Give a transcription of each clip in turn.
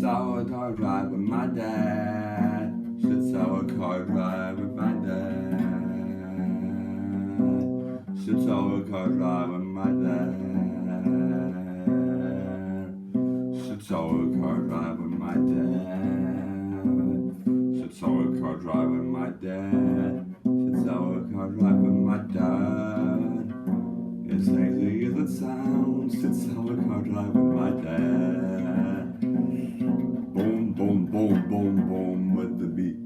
Sits our car drive with my dad. Sits our car drive with my dad. Sits our car drive with my dad. Sits our car drive with my dad. Sits our car drive with my dad. Sits our car drive with my dad. As easy as it sounds, sits our car drive with my dad. Boom, boom, boom, boom, boom with the beat.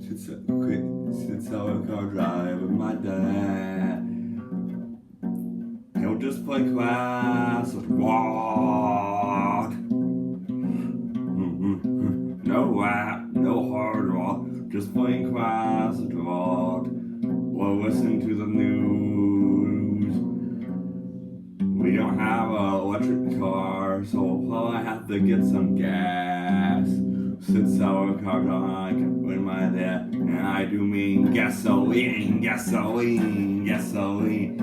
Sits our car drive with my dad. He'll just play classic rock. No rap, no hard rock, just playing classic rock. Or listen to the news. We don't have an electric car, so we'll probably have to get some gas. Sits our car drive with my dad, and I do mean gasoline, gasoline, gasoline.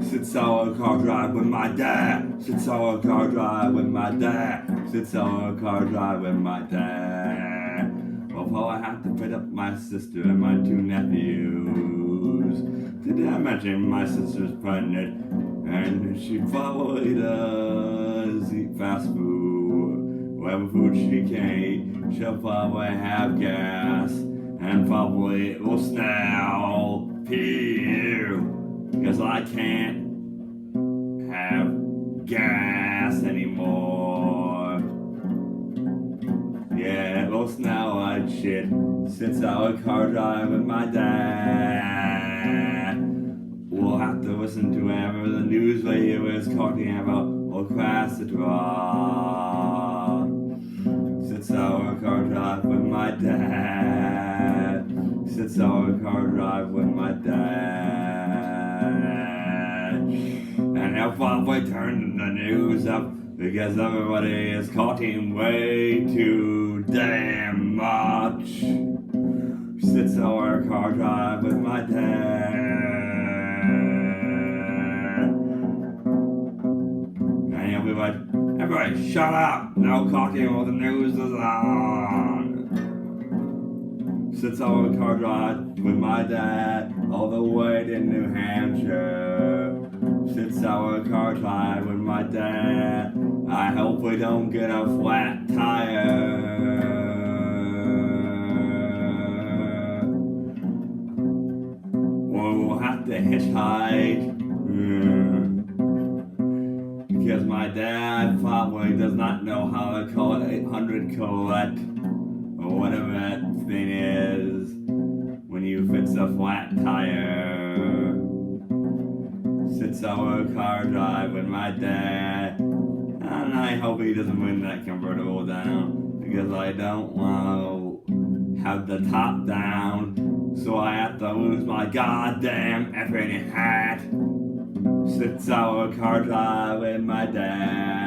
Sits our car drive with my dad. Sits our car drive with my dad. Sits our car drive with my dad. We'll probably have to pick up my sister and my two nephews. Did I mention my sister's pregnant? And she probably does eat fast food. Whatever food she can eat, she'll probably have gas. And probably will smell pew. Because I can't have gas anymore. Yeah, it will smell like shit. Sits our car drive with my dad. We'll have to listen to whatever the news radio is talking about or classic rock. Sits our car drive with my dad. Sits our car drive with my dad. And they'll probably turn the news up because everybody is talking way too damn much. Sits our car drive with my dad. And he'll be like, everybody shut up, no talking while the news is on. Sits our car drive with my dad all the way to New Hampshire. Sits our car drive with my dad. I hope we don't get a flat tire. Or we'll have to hitchhike. Because my dad probably does not know how to call it 800 Colette. Or whatever that thing is when you fix a flat tire. Sits our car drive with my dad. And I hope he doesn't bring that convertible down, because I don't want to have the top down, so I have to lose my goddamn effing hat. Sits our car drive with my dad.